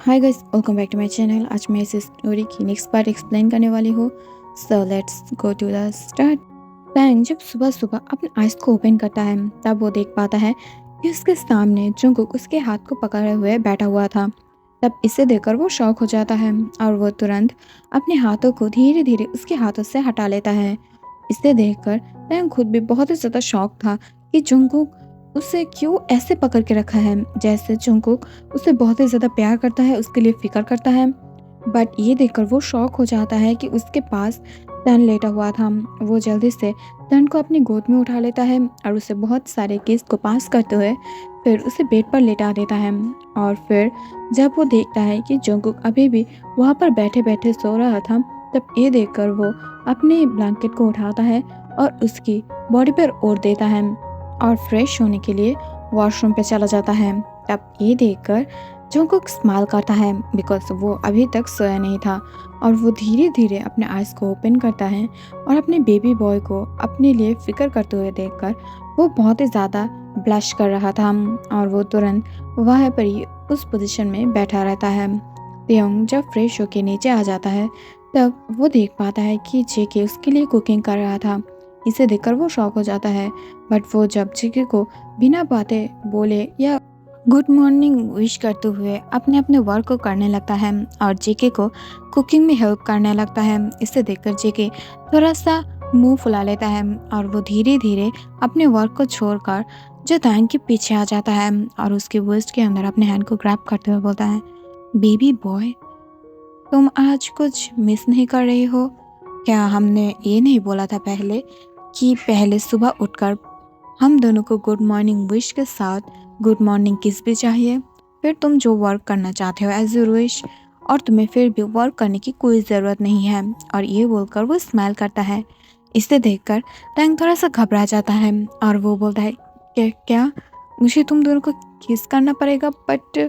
Hi guys, welcome back to my channel. आज मैं इस स्टोरी की नेक्स्ट पार्ट एक्सप्लेन करने वाली हूँ। So let's go to the start. टैंग जब सुबह सुबह अपने आइज को ओपन करता है तब वो देख पाता है कि उसके सामने जुंगकुक उसके हाथ को पकड़े हुए बैठा हुआ था। तब इसे देखकर वो शॉक हो जाता है और वो तुरंत अपने हाथों को धीरे धीरे उसके हाथों से हटा लेता है। इसे देखकर टैंग खुद भी बहुत ही ज्यादा शॉक था कि जुंगकुक उसे क्यों ऐसे पकड़ के रखा है, जैसे जुंगकुक उसे बहुत ही ज़्यादा प्यार करता है, उसके लिए फ़िक्र करता है। बट ये देखकर वो शॉक हो जाता है कि उसके पास तन लेटा हुआ था। वो जल्दी से तन को अपनी गोद में उठा लेता है और उसे बहुत सारे केस को पास करते हुए फिर उसे बेड पर लेटा देता है। और फिर जब वो देखता है कि जंगकुक अभी भी वहाँ पर बैठे बैठे सो रहा था, तब ये देखकर वो अपने ब्लैंकेट को उठाता है और उसकी बॉडी पर ओढ़ देता है और फ्रेश होने के लिए वॉशरूम पे चला जाता है। तब ये देखकर जंगकुक स्माइल करता है बिकॉज वो अभी तक सोया नहीं था और वो धीरे धीरे अपने आइज को ओपन करता है और अपने बेबी बॉय को अपने लिए फिक्र करते हुए देखकर वो बहुत ही ज़्यादा ब्लश कर रहा था और वो तुरंत वहाँ पर ही उस पोजीशन में बैठा रहता है। त्योंग जब फ्रेश होके नीचे आ जाता है तब वो देख पाता है कि जेके उसके लिए कुकिंग कर रहा था। इसे देखकर वो शॉक हो जाता है। बट वो जब जेके को बिना बातें बोले या गुड मॉर्निंग विश करते हुए अपने अपने वर्क को करने लगता है और जेके को कुकिंग में हेल्प करने लगता है। इसे देखकर जेके थोड़ा सा मुंह फुला लेता है और वो धीरे धीरे अपने वर्क को छोड़कर जो टैंक के पीछे आ जाता है और उसके वेस्ट के अंदर अपने हैंड को ग्रैब करते हुए बोलता है, बेबी बॉय, तुम आज कुछ मिस नहीं कर रही हो क्या? हमने ये नहीं बोला था पहले कि पहले सुबह उठकर हम दोनों को गुड मॉर्निंग विश के साथ गुड मॉर्निंग किस भी चाहिए? फिर तुम जो वर्क करना चाहते हो एज यू विश, और तुम्हें फिर भी वर्क करने की कोई ज़रूरत नहीं है। और ये बोलकर वो स्माइल करता है। इसे देखकर टैंग थोड़ा सा घबरा जाता है और वो बोलता है, क्या मुझे तुम दोनों को किस करना पड़ेगा? बट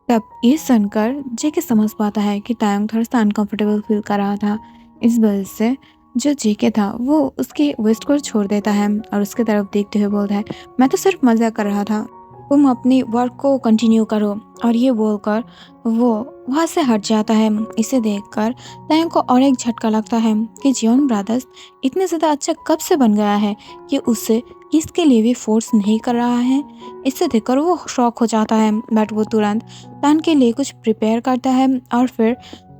तब ये सुनकर जेके समझ पाता है कि तायंग थोड़ा सा अनकंफर्टेबल फील कर रहा था। इस वजह से जो जेके था वो उसके वेस्ट को छोड़ देता है और उसके तरफ देखते हुए बोलता है, मैं तो सिर्फ मजा कर रहा था, तुम अपनी वर्क को कंटिन्यू करो। और ये बोलकर वो वहाँ से हट जाता है। इसे देखकर तायंग को और एक झटका लगता है कि जियोन ब्रदर्स इतने ज़्यादा अच्छा कब से बन गया है कि उससे किसके लिए भी फोर्स नहीं कर रहा है। इसे देखकर वो शॉक हो जाता है। बट वो तुरंत तान के लिए कुछ प्रिपेयर करता है और फिर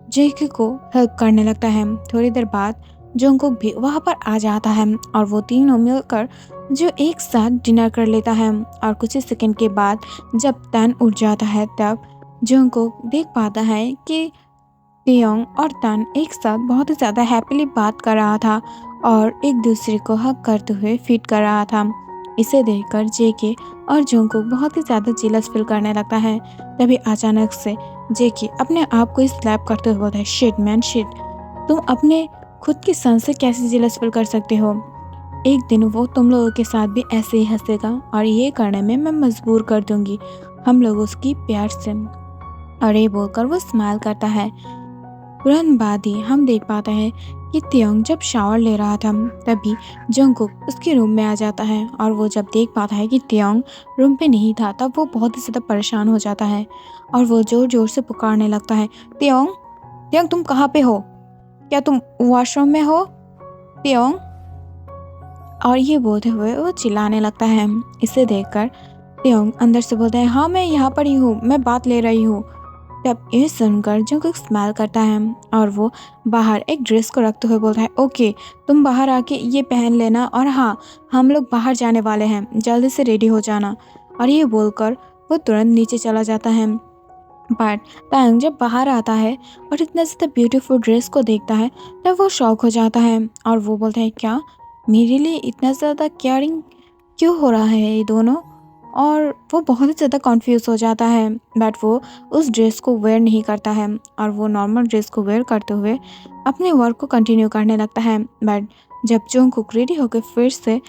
जेके को हेल्प करने लगता है। थोड़ी देर बाद जंगकुक भी वहाँ पर आ जाता है और वो तीनों मिलकर जो एक साथ डिनर कर लेता है। और कुछ ही सेकंड के बाद जब तन उठ जाता है तब जंगकुक देख पाता है कि तियोंग और तन एक साथ बहुत ही ज़्यादा हैप्पीली बात कर रहा था और एक दूसरे को हक करते हुए फीट कर रहा था। इसे देखकर जेके और जंगकुक बहुत ही ज़्यादा जेलस फील करने लगता है। तभी अचानक से जेके अपने आप को स्लैप करते हुए बोलता है, शिट मैन शिट, तुम अपने खुद की सन से कैसे जेलस फील कर सकते हो? एक दिन वो तुम लोगों के साथ भी ऐसे ही हंसेगा और ये करने में मैं मजबूर कर दूंगी हम लोग उसकी प्यार से। और ये बोलकर वो स्माइल करता है। तुरंत बाद ही हम देख पाते हैं कि त्योंग जब शावर ले रहा था तभी जंगकुक उसके रूम में आ जाता है और वो जब देख पाता है कि त्योंग रूम पे नहीं था तब वो बहुत ही ज़्यादा परेशान हो जाता है और वो जोर जोर से पुकारने लगता है, त्योंग, त्योंग तुम कहाँ पे हो? क्या तुम वॉशरूम में हो त्योंग? और ये बोलते हुए वो चिल्लाने लगता है। इसे देखकर त्योंग अंदर से बोलता है, हाँ मैं यहाँ पर ही हूँ, मैं बात ले रही हूँ। तब ये सुनकर जंगकुक स्माइल करता है और वो बाहर एक ड्रेस को रखते हुए बोलता है, ओके तुम बाहर आके ये पहन लेना और हाँ हम लोग बाहर जाने वाले हैं, जल्दी से रेडी हो जाना। और ये बोलकर वो तुरंत नीचे चला जाता है। बट तायंग जब बाहर आता है और इतना ज़्यादा ब्यूटीफुल ड्रेस को देखता है तब वो शॉक हो जाता है और वो बोलता है, क्या मेरे लिए इतना ज़्यादा केयरिंग क्यों हो रहा है ये दोनों? और वो बहुत ही ज़्यादा कॉन्फ्यूज़ हो जाता है। बट वो उस ड्रेस को वेयर नहीं करता है और वो नॉर्मल ड्रेस को वेयर करते हुए अपने वर्क को कंटिन्यू करने लगता है। बट जब जंगकुक रेडी होकर फिर से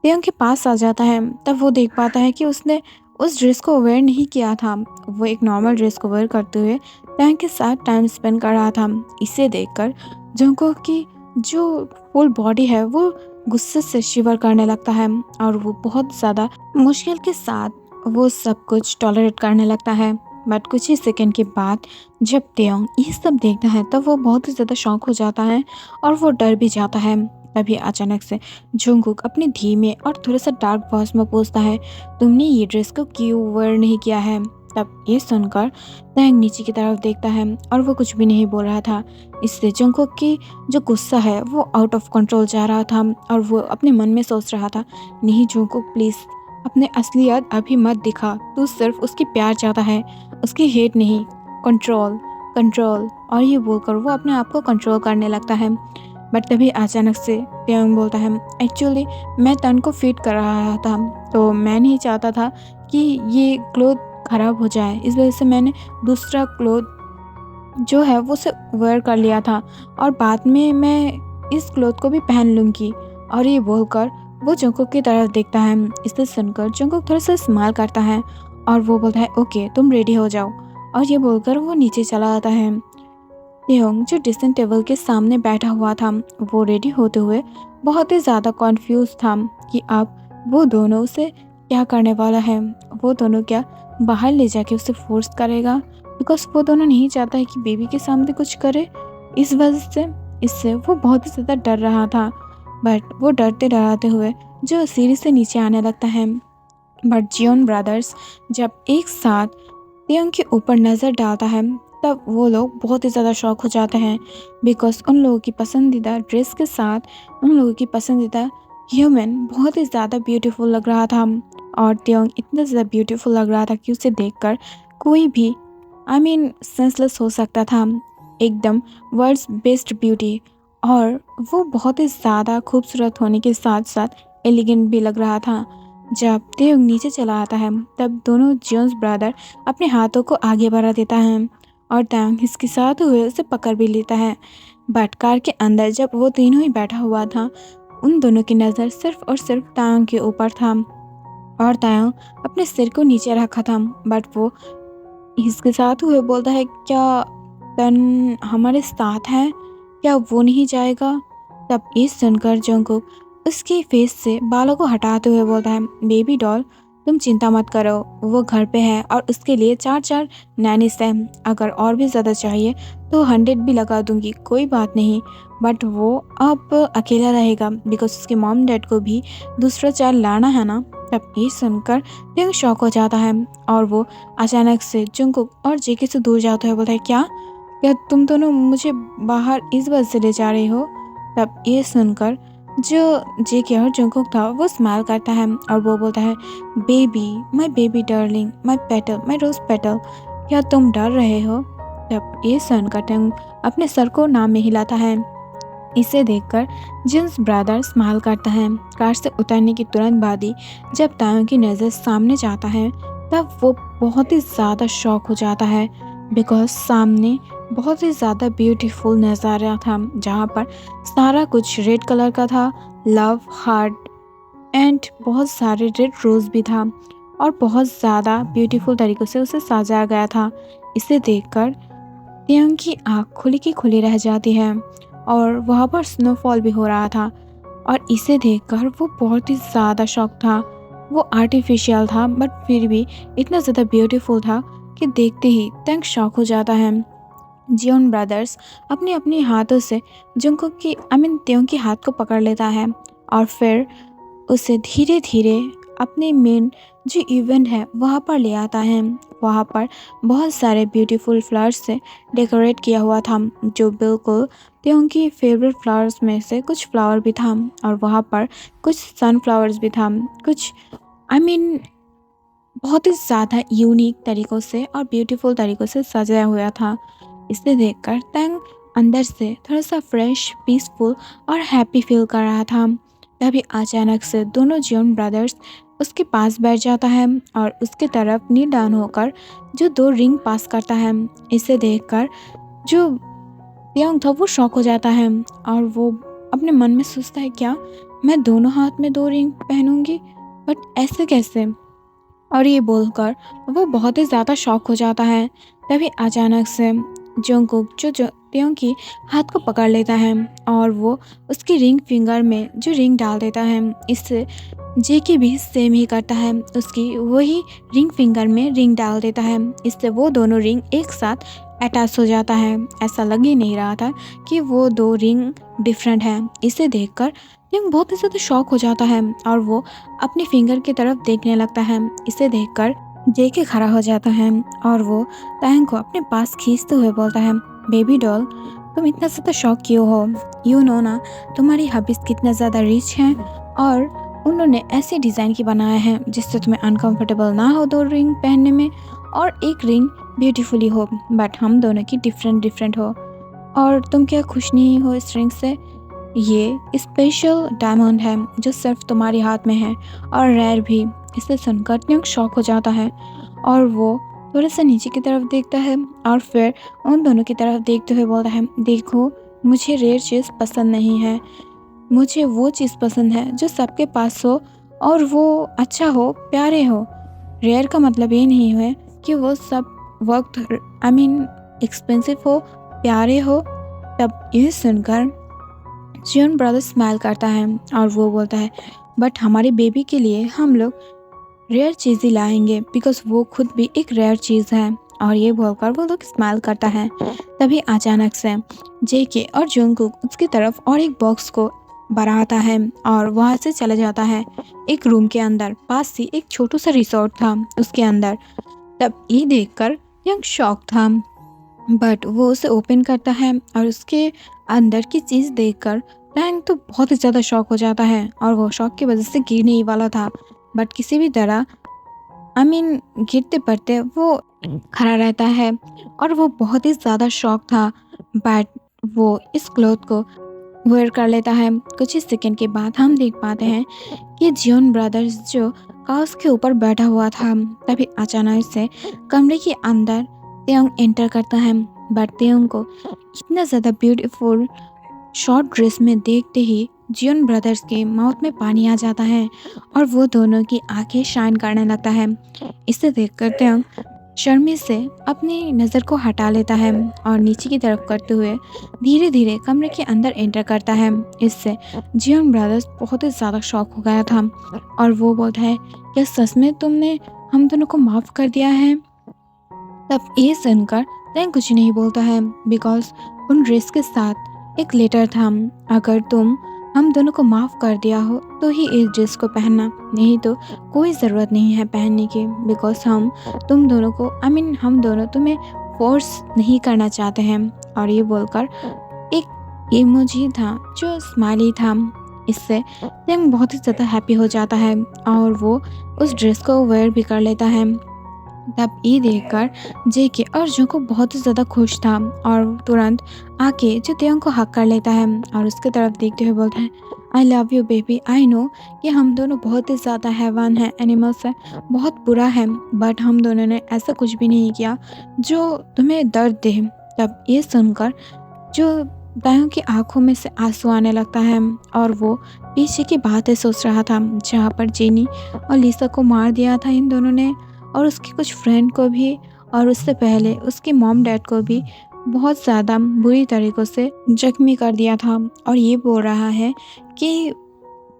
त्योंग के पास आ जाता है तब वो देख पाता है कि उसने उस ड्रेस को वेयर नहीं किया था। वो एक नॉर्मल ड्रेस को वेयर करते हुए त्योंग के साथ टाइम स्पेंड कर रहा था। इसे देखकर जंगकुक की जो फुल बॉडी है वो गुस्से से शिवर करने लगता है और वो बहुत ज़्यादा मुश्किल के साथ वो सब कुछ टॉलरेट करने लगता है। बट कुछ ही सेकंड के बाद जब तेयोंग ये सब देखता है तब वो बहुत ही ज़्यादा शॉक हो जाता है और वो डर भी जाता है। तभी अचानक से जंगकुक अपने धीमे और थोड़ा सा डार्क वॉइस में पूछता है, तुमने ये ड्रेस को क्यों वेयर नहीं किया है? तब ये सुनकर तैंग नीचे की तरफ देखता है और वो कुछ भी नहीं बोल रहा था। इससे जंगकुक की जो गुस्सा है वो आउट ऑफ कंट्रोल जा रहा था और वो अपने मन में सोच रहा था, नहीं जंगकुक प्लीज़ अपने असलियत अभी मत दिखा, तू सिर्फ उसकी प्यार चाहता है, उसकी हेट नहीं। कंट्रोल कंट्रोल, और ये बोलकर वो अपने आप को कंट्रोल करने लगता है। बट तभी अचानक से तेयोंग बोलता है, एक्चुअली मैं तन को फिट कर रहा था तो मैं नहीं चाहता था कि ये क्लोथ ख़राब हो जाए, इस वजह से मैंने दूसरा क्लोथ जो है वो उसे वेयर कर लिया था और बाद में मैं इस क्लोथ को भी पहन लूँगी। और ये बोलकर वो जंगकुक की तरफ देखता है। इसे सुनकर जंगकुक थोड़ा सा स्माइल करता है और वो बोलता है, ओके तुम रेडी हो जाओ। और ये बोलकर वो नीचे चला आता है। तेहोंग जो ड्रेसिंग टेबल के सामने बैठा हुआ था वो रेडी होते हुए बहुत ही ज़्यादा कॉन्फ्यूज था कि अब वो दोनों उसे क्या करने वाला है। वो दोनों क्या बाहर ले जाके उसे फोर्स करेगा, बिकॉज वो दोनों नहीं चाहता है कि बेबी के सामने कुछ करे। इस वजह से इससे वो बहुत ही ज़्यादा डर रहा था। बट वो डरते डराते हुए जो सीढ़ी से नीचे आने लगता है। बट जियोन ब्रदर्स जब एक साथ तेयोंग के ऊपर नज़र डालता है तब वो लोग बहुत ही ज़्यादा शॉक हो जाते हैं, बिकॉज उन लोगों की पसंदीदा ड्रेस के साथ उन लोगों की पसंदीदा ह्यूमन बहुत ही ज़्यादा ब्यूटीफुल लग रहा था। और तेयोंग इतना ज़्यादा ब्यूटीफुल लग रहा था कि उसे देखकर कोई भी सेंसलेस हो सकता था। एकदम वर्ल्ड्स बेस्ट ब्यूटी, और वो बहुत ही ज़्यादा खूबसूरत होने के साथ साथ एलिगेंट भी लग रहा था। जब तेयोंग नीचे चला आता है तब दोनों जियोन्स ब्रदर अपने हाथों को आगे बढ़ा देता है और तेयोंग हिचकिचाते हुए उसे पकड़ भी लेता है। बट कार के अंदर जब वो तीनों ही बैठा हुआ था उन दोनों की नज़र सिर्फ और सिर्फ तेयोंग के ऊपर था और तेयोंग अपने सिर को नीचे रखा था। बट वो हिचकिचाते हुए बोलता है, क्या तन हमारे साथ है, क्या वो नहीं जाएगा? तब ये सुनकर जंगकुक उसके फेस से बालों को हटाते हुए बोलता है, बेबी डॉल तुम चिंता मत करो, वो घर पे है और उसके लिए 4 नैनीस हैं। अगर और भी ज़्यादा चाहिए तो 100 भी लगा दूंगी, कोई बात नहीं। बट वो अब अकेला रहेगा बिकॉज उसके मॉम डैड को भी दूसरा चाइल्ड लाना है ना। तब ये सुनकर तेयोंग शॉक हो जाता है और वो अचानक से जंगकुक और जेके से दूर जाता है। बोलता है, क्या क्या तुम दोनों मुझे बाहर इस वजह से ले जा रहे हो? तब ये सुनकर जो जेके और जंगकुक था वो स्माइल करता है और वो बोलता है, my baby darling, my petal, my rose petal, क्या तुम डर रहे हो? तब ये सुनकर तेयोंग अपने सर को नाम में हिलाता है। इसे देखकर जिन्स ब्रदर स्माइल करता है। कार से उतरने की तुरंत बाद ही जब तायों की नज़र सामने जाता है तब वो बहुत ही ज़्यादा शॉक हो जाता है, बिकॉज सामने बहुत ही ज़्यादा ब्यूटीफुल नज़ारा था जहाँ पर सारा कुछ रेड कलर का था, लव हार्ट एंड बहुत सारे रेड रोज़ भी था और बहुत ज़्यादा ब्यूटीफुल तरीक़े से उसे सजाया गया था। इसे देखकर तेयोंग की आँख खुली की खुली रह जाती है और वहाँ पर स्नोफॉल भी हो रहा था और इसे देखकर वो बहुत ही ज़्यादा शॉक था। वो आर्टिफिशियल था बट फिर भी इतना ज़्यादा ब्यूटीफुल था कि देखते ही तेयोंग शॉक हो जाता है। जियोन ब्रदर्स अपने अपने हाथों से जंगकुक की तेयोंग के हाथ को पकड़ लेता है और फिर उसे धीरे धीरे अपने मेन जो इवेंट है वहाँ पर ले आता है। वहाँ पर बहुत सारे ब्यूटीफुल फ्लावर्स से डेकोरेट किया हुआ था, जो बिल्कुल तेयोंग की फेवरेट फ्लावर्स में से कुछ फ्लावर भी था और वहाँ पर कुछ सनफ्लावर्स भी था, कुछ बहुत ही ज़्यादा यूनिक तरीक़ों से और ब्यूटीफुल तरीक़ों से सजाया हुआ था। इसे देखकर तेयोंग अंदर से थोड़ा सा फ्रेश, पीसफुल और हैप्पी फील कर रहा था। तभी अचानक से दोनों जियोन ब्रदर्स उसके पास बैठ जाता है और उसके तरफ नी डाउन होकर जो 2 रिंग पास करता है। इसे देखकर जो तेयोंग था वो शॉक हो जाता है और वो अपने मन में सोचता है, क्या मैं दोनों हाथ में 2 रिंग पहनूंगी, बट ऐसे कैसे? और ये बोलकर वो बहुत ही ज़्यादा शॉक हो जाता है। तभी अचानक से जंगकुक जो त्योंग की हाथ को पकड़ लेता है और वो उसकी रिंग फिंगर में जो रिंग डाल देता है। इससे जेके भी सेम ही करता है, उसकी वही रिंग फिंगर में रिंग डाल देता है। इससे वो दोनों रिंग एक साथ अटैच हो जाता है। ऐसा लग ही नहीं रहा था कि वो दो रिंग डिफरेंट है। इसे देखकर त्योंग बहुत ही ज़्यादा शॉक हो जाता है और वो अपनी फिंगर की तरफ देखने लगता है। इसे देखकर जेके खड़ा हो जाता है और वो तांग को अपने पास खींचते हुए बोलता है, बेबी डॉल तुम इतना ज़्यादा शौक क्यों हो? यू नो ना तुम्हारी हॉबीज कितना ज़्यादा रिच हैं और उन्होंने ऐसे डिज़ाइन की बनाया है जिससे तुम्हें अनकंफर्टेबल ना हो दो रिंग पहनने में, और एक रिंग ब्यूटीफुली हो, बट हम दोनों की डिफरेंट डिफरेंट हो। और तुम क्या खुश नहीं हो इस रिंग से? ये स्पेशल डायमंड है जो सिर्फ तुम्हारे हाथ में है और रेयर भी। इसे सुनकर त्योंग शॉक हो जाता है और वो थोड़ा सा नीचे की तरफ देखता है और फिर उन दोनों की तरफ देखते हुए बोलता है, देखो मुझे रेयर चीज़ पसंद नहीं है, मुझे वो चीज़ पसंद है जो सबके पास हो और वो अच्छा हो, प्यारे हो। रेयर का मतलब ये नहीं है कि वो सब वक्त एक्सपेंसिव हो, प्यारे हो। तब ये सुनकर जियोन ब्रदर स्माइल करता है और वो बोलता है, बट हमारे बेबी के लिए हम लोग रेयर चीज़ ही लाएंगे बिकॉज वो खुद भी एक रेयर चीज़ है। और ये बोलकर वो लोग स्माइल करता है। तभी अचानक से जेके और जंगकुक उसकी तरफ और एक बॉक्स को बढ़ाता है और वहाँ से चला जाता है एक रूम के अंदर। पास ही एक छोटू सा रिसोर्ट था उसके अंदर। तब ये देखकर यंग शॉक था, बट वो उसे ओपन करता है और उसके अंदर की चीज़ देखकर टैंग तो बहुत ही ज़्यादा शॉक हो जाता है और वो शॉक की वजह से गिरने ही वाला था, बट किसी भी तरह गिरते पड़ते वो खड़ा रहता है और वो बहुत ही ज़्यादा शॉक था। बट वो इस क्लॉथ को वेयर कर लेता है। कुछ ही सेकंड के बाद हम देख पाते हैं कि जियोन ब्रदर्स जो काउस के ऊपर बैठा हुआ था, तभी अचानक से कमरे के अंदर त्योंग एंटर करता है। बट त्योंग को इतना ज़्यादा ब्यूटीफुल शॉर्ट ड्रेस में देखते ही जियोन ब्रदर्स के माउथ में पानी आ जाता है और वो दोनों की आंखें शाइन करने लगता है। इसे देखकर त्योंग शर्मी से अपनी नज़र को हटा लेता है और नीचे की तरफ करते हुए धीरे धीरे कमरे के अंदर एंटर करता है। इससे जियोन ब्रदर्स बहुत ही ज़्यादा शॉक हो गया था और वो बोलता है, क्या सच में तुमने हम दोनों को माफ़ कर दिया है? तब ये सुनकर त्योंग कुछ नहीं बोलता है बिकॉज उन ड्रेस के साथ एक लेटर था, अगर तुम हम दोनों को माफ़ कर दिया हो तो ही इस ड्रेस को पहनना, नहीं तो कोई ज़रूरत नहीं है पहनने की, बिकॉज हम तुम दोनों को हम दोनों तुम्हें फोर्स नहीं करना चाहते हैं। और ये बोलकर एक इमोजी था जो स्माइली था। इससे त्योंग बहुत ही ज़्यादा हैप्पी हो जाता है और वो उस ड्रेस को वेयर भी कर लेता है। तब ये देखकर जेके और जंगकुक बहुत ही ज़्यादा खुश था और तुरंत आके जो त्योंग को हक कर लेता है और उसके तरफ देखते हुए बोलता है, I love you baby, I know कि हम दोनों बहुत ही ज़्यादा हैवान हैं, एनिमल्स हैं, बहुत बुरा है, बट हम दोनों ने ऐसा कुछ भी नहीं किया जो तुम्हें दर्द दे। तब ये सुनकर जो दायों की आंखों में से आंसू आने लगता है और वो पीछे की बातें सोच रहा था जहाँ पर जेनी और लिसा को मार दिया था इन दोनों ने, और उसके कुछ फ्रेंड को भी, और उससे पहले उसके मॉम डैड को भी बहुत ज़्यादा बुरी तरीक़ों से जख्मी कर दिया था। और ये बोल रहा है कि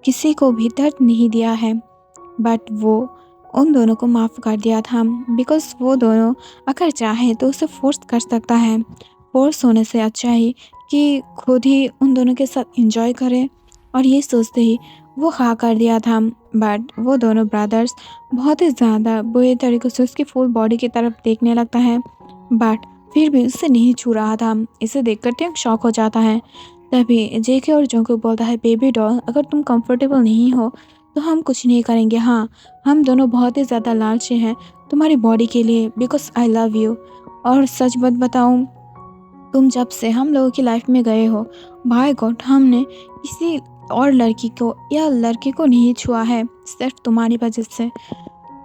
किसी को भी दर्द नहीं दिया है, बट वो उन दोनों को माफ़ कर दिया था बिकॉज वो दोनों अगर चाहे तो उसे फोर्स कर सकता है। फोर्स होने से अच्छा ही कि खुद ही उन दोनों के साथ एंजॉय करे, और ये सोचते ही वो हाँ कर दिया था। बट वो दोनों ब्रदर्स बहुत ही ज़्यादा बुरे तरीक़े से उसकी फुल बॉडी की तरफ देखने लगता है, बट फिर भी उससे नहीं छू रहा था। इसे देखकर त्योंग शॉक हो जाता है। तभी जेके और जंगकुक बोलता है, बेबी डॉल अगर तुम कंफर्टेबल नहीं हो तो हम कुछ नहीं करेंगे। हाँ, हम दोनों बहुत ही ज़्यादा लालची हैं तुम्हारी बॉडी के लिए बिकॉज आई लव यू। और सच बात बताऊँ, तुम जब से हम लोगों की लाइफ में गए हो, बाय गॉड हमने किसी और लड़की को या लड़के को नहीं छुआ है, सिर्फ तुम्हारी वजह से।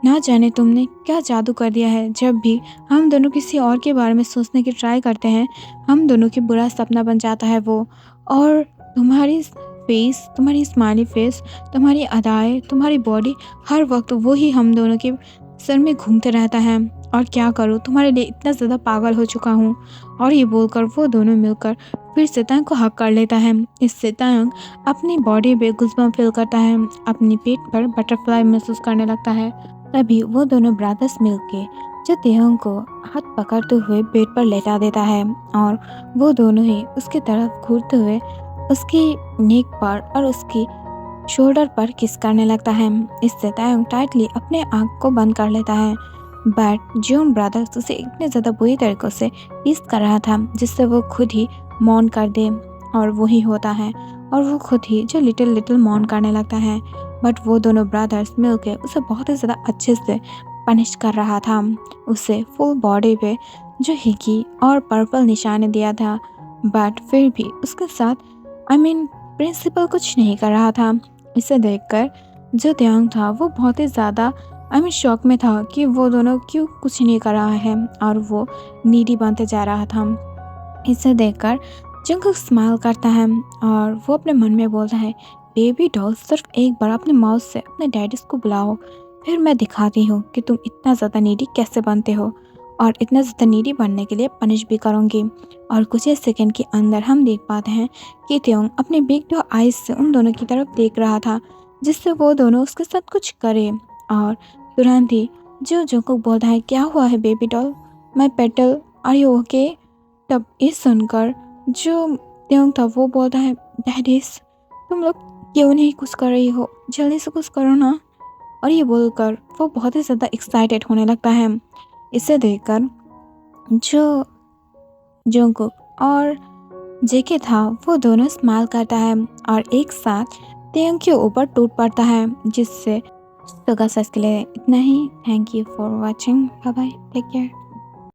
ना जाने तुमने क्या जादू कर दिया है, जब भी हम दोनों किसी और के बारे में सोचने की ट्राई करते हैं हम दोनों की बुरा सपना बन जाता है वो। और तुम्हारी फेस, तुम्हारी स्माइली फेस, तुम्हारी अदाएँ, तुम्हारी बॉडी, हर वक्त वो ही हम दोनों के सर में घूमते रहता है। और क्या करूँ, तुम्हारे लिए इतना ज़्यादा पागल हो चुका हूँ। और ये बोलकर वो दोनों मिलकर फिर से तयंग को हक कर लेता है। इससे तयंग अपनी बॉडी पे गुज़बम फील करता है, अपनी पेट पर बटरफ्लाई महसूस करने लगता है। तभी वो दोनों ब्रदर्स मिलके जो तयंग को हाथ पकड़ते हुए बेड पर लेटा देता है और वो दोनों ही उसकी तरफ घूरते हुए उसकी नेक पर और उसकी शोल्डर पर किस करने लगता है। इससे तयंग टाइटली अपने आँख को बंद कर लेता है। बट जून ब्रदर्स उसे इतने ज़्यादा बुरी तरीक़ों से टीस कर रहा था जिससे वो खुद ही मौन कर दे, और वही होता है और वो खुद ही जो लिटिल लिटिल मौन करने लगता है। बट वो दोनों ब्रदर्स मिलके उसे बहुत ही ज़्यादा अच्छे से पनिश कर रहा था। उसे फुल बॉडी पे जो हिकी और पर्पल निशाने दिया था, बट फिर भी उसके साथ प्रिंसिपल कुछ नहीं कर रहा था। इसे देखकर जो त्यांग था वो बहुत ही ज़्यादा शॉक में था कि वो दोनों क्यों कुछ नहीं कर रहा है और वो नीडी बनते जा रहा था। इसे देखकर जंगकुक स्माइल करता है और वो अपने मन में बोलता है, बेबी डॉल सिर्फ एक बार अपने माउथ से अपने डैडीज को बुलाओ, फिर मैं दिखाती हूँ कि तुम इतना ज़्यादा नीडी कैसे बनते हो, और इतना ज़्यादा नीडी बनने के लिए पनिश भी करूँगी। और कुछ ही सेकंड के अंदर हम देख पाते हैं कि त्योंग अपने बिग डॉ आइज से उन दोनों की तरफ देख रहा था जिससे वो दोनों उसके साथ कुछ करे। और तुरंत ही जो जंगकुक बोलता है, क्या हुआ है baby doll, my petal, are you okay. तब ये सुनकर जो त्योंग था वो बोलता है, डैडीज तुम लोग क्यों नहीं कुछ कर रही हो, जल्दी से कुछ करो ना। और ये बोलकर वो बहुत ही ज़्यादा एक्साइटेड होने लगता है। इसे देखकर जो जंगकुक और जेके था वो दोनों स्माइल करता है और एक साथ त्योंग के ऊपर टूट पड़ता है। जिससे तो गाइस के लिए इतना ही। Thank you for watching, bye bye, take care.